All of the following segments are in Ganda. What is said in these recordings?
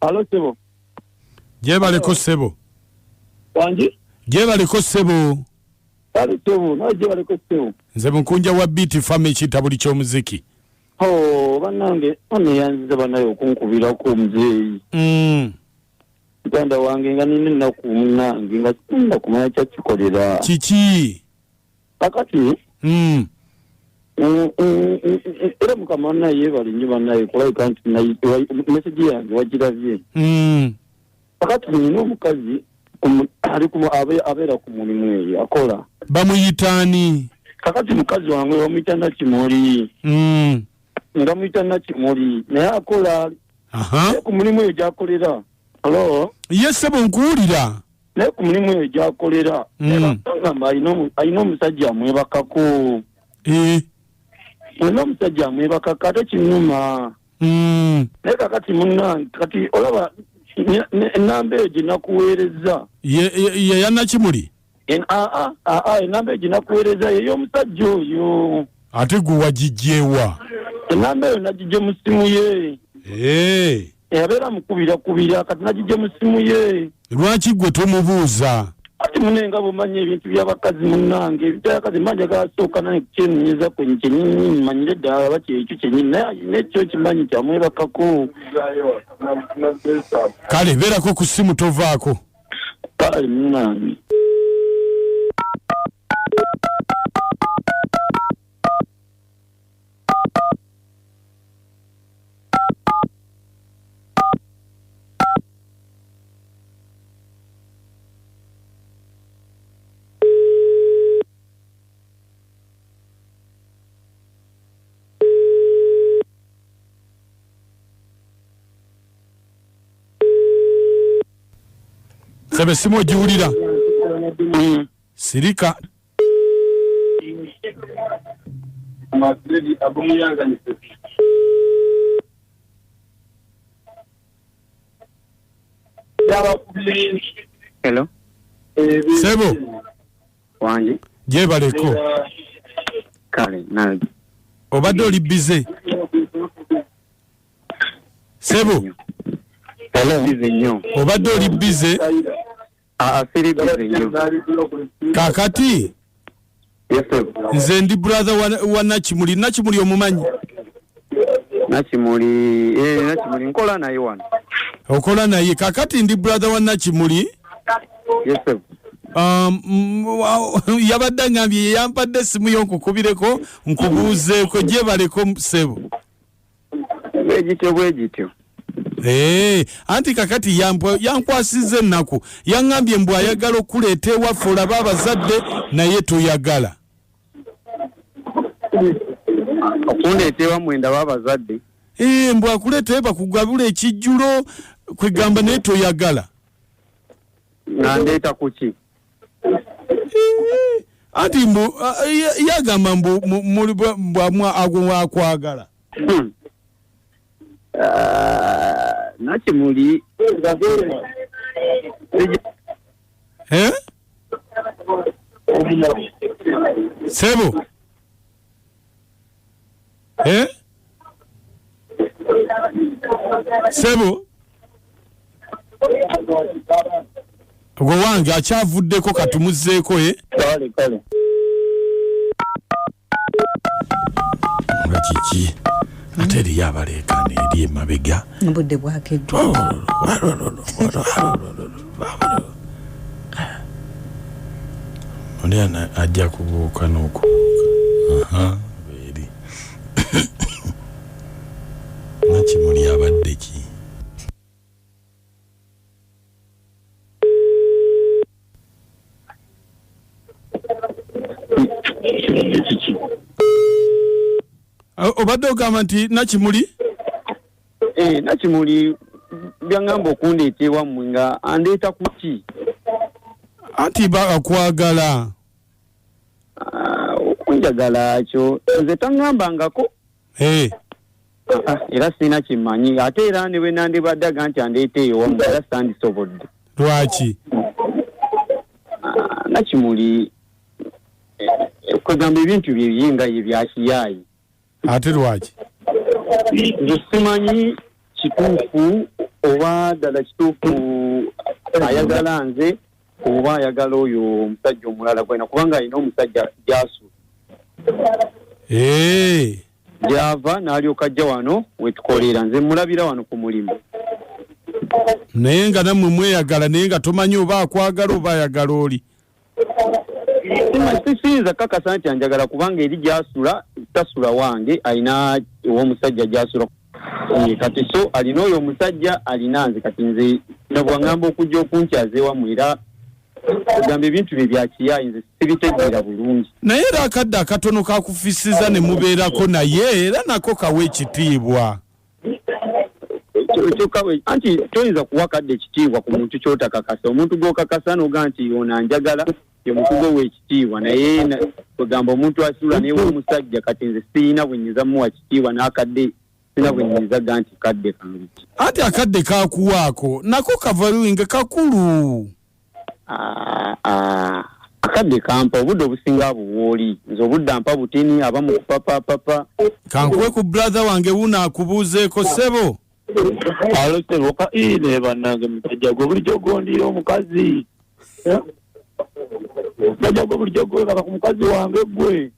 Alo sebo. Jebaleko sebo. Wange? Jebaleko sebo. Alo sebo, na jebaleko sebo. Nze Mukunja wa Beat Family ekitabuli ky'omuziki. Bannange ono yanziza banaye okunkubirako omuzeeyi. Muganda wange nga nina ennaku munnange nga sikunda kumanya kyakikolera. Kiki? Kakati era mukama naye bali nnyo banaye kulabika nti meseji yange wagirabye. Kakati nina omukazi abeera ku mulimu eyo akola. Bamuyitaani? Kakati mukazi wange bamuyita Nakimuli. Nga muyita Nakimuli naye akola ku mulimu eyo gy'akolera. Hello? Yes, sebo nkuwulira. Naye ku mulimu eyo gy'akolera agamba alina omusajja amweebakako. Olina omusajja amweebakako ate Kinuma. Naye kakati munnange kati olaba enamba eyo gye nakuweereza. Ye ya Nakimuli? Enamba eyo gye nakuweereza y'omusajja oyo. Ate gwe wagijjeewa? Enamba eyo nagijje mu simu ye. Yabeera mukubira kati nagijje mu simu ye. Lwaki gwe tomubuuza? Ati munenga bumanya ebintu by'abakazi munnange eby'abakazi manja gasooka naye kyenyinyiza kwennyini manyire ddala baki ekyo kyennyini naye nekyo kimanyi kyamwebakako. Kale beerako ku ssimu tovaako. Kale munnange. Sabe simu ogiwulira? Sirika. Hello? Sebo? Wange? Jebaleko. Kale, naye. Obadde oli bize? Sebo? Hello? Obadde oli bize? Siri bize nnyo. Kakati? Yes, sir. Nze ndi brother wa Nakimuli. Nakimuli omumanyi? Nakimuli nkola naye wano. Okola naye. Kakati ndi brother wa Nakimuli? Yes, sir. Yabadde ngambye yampadde essimu yo nkukubireko nkubuuzeeko gyebaleko sebo. Bwegityo. Anti kakati yankwasizza ennaku yaŋŋambye mbu ayagala okuleeta ewaffe olaba abazadde naye toyagala. Okundeeta ewammwe ndaba abazadde? Mbu akuleeta bakugabula ekijjulo kwegamba naye toyagala. Nandeeta kuki? Anti mbu yagamba mbu akwagala. Nakimuli Sebo? Sebo? Gwe wange akyavuddeko katumuzzeeko Kale. Nga kiki? Ate eriyo abaleekaana eri emabega. Obudde bwakeddwa. Oli ajja kubuuka n'okubuuka. Beeri. Nakimuli abadde ki? Obadde ogamba nti Nakimuli? Nakimuli byangamba okundeeta ewammwe nga andeeta kuki? Anti akwagala. Okunjagala kyo nze taŋŋambangako. Era sina kimanyi ate era ne bwe nandibaddaga nti andeeta ewammwe era sandisobodde. Lwaki? Nakimuli kwegamba ebintu byeyinga ye byakiyaayi. Ate lwaki? Nze simanyi kituufu oba ddala kituufu ayagala nze oba ayagala oyo omusajja omulala gwena kubanga alina omusajja Jasu gyava n'alyoka ajja wano wetukolera nze mulabira wano ku mulimu naye nga nammwe mweyagala naye nga tomanyi oba akwagala oba ayagala oli sisiyinza kakasa nti anjagala kubanga eri gyasula tasula wange alina ow'omusajja gyasula kati so alina oyo omusajja alina nze kati nze nabwangamba okujja okunkyaza ewamu era ogamba ebintu bye byakiyayi nze sibitegeera bulungi naye era akadde akatono kakufisiza ne mubeerako naye era nako kawa ekitiibwa anti toyinza kuwa kadde ekitiibwa ku muntu kyotakakasa omuntu gw'okakasa n'oga nti ono anjagala ye mukugo w'ekitiibwa naye kwegamba omuntu asula newe omusajja kati nze siyina bwe nyiza muwa kitiibwa n'akadde sina bwe nyiza ga nti kadde kange ate akadde kakuwaako nako kavaluwinga kakulu akadde kampa obudde obusinga buwooli nze obudde ampa butini abamu kupapapapa kankuwe ku brother wange wuno akubuuzeeko ssebo aloseroka ne bannange musajja gwe bulijjo gondira omukazi musajja gwe bulijjo gwekaka ku mukazi wange gwe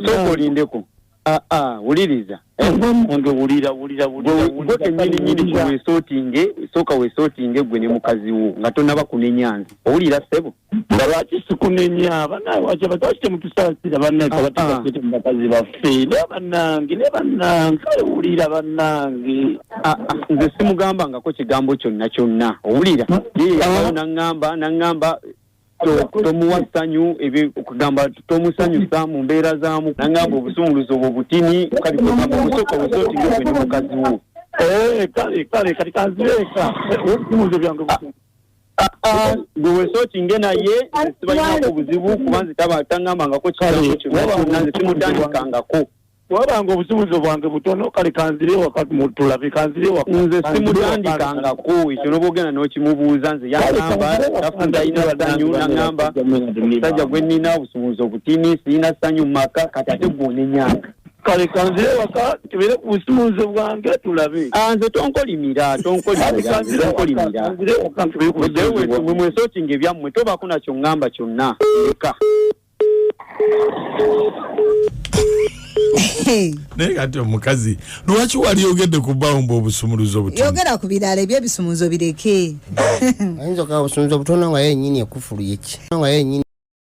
sooka olindeko wuliriza wange wulira kenyininyini weesootinge sooka weesootinge gwe ne mukazi wo nga tonaba kunenya nze owulira ssebo nga lwaki sikunenya banaye wakyaba lwaki temutusaasira banaye kabatakasete mu bakazi baffe ne bannange wulira bannange nze simugambangako kigambo kyonna kyonna owulira yeyaao naŋŋamba tomuwa ssanyu okugamba tomusanyusa mu mbeera zaamu nangamba obusumuluzo obwo butini kali kugamba obusooka wesootinge gwe ne mukazi wo kale kati kanzireeka obusumuluzo byange gwe wesootinge naye sibalinaako buzibu kuba nze tangambangako kigambo kyonna nze simutandikangako wabanga obusumulizo bwange butono kale kanzire wakati mutulabe kanzire wakati nze simutandikangako ekyo n'obogenda n'okimubuuza nze yangamba tafunda ina ssanyu nangamba musajja gwe nnina obusumulizo butini siyina ssanyu mu maka kati ate gwonenyanga kale kanzire waka tubere ku busumulizo bwange tulabe nze tonkolimira mwesootinga ebyammwe tobaako nakyo ŋŋamba kyonna eka naye kati omukazi lwaki wali yogedde ku bawumba obusumuluzo butono yogera ku birala ebyebisumuluzo bireke ayinza okuba obusumuluzo butono nga yennyini ekufulu yeki nga yennyini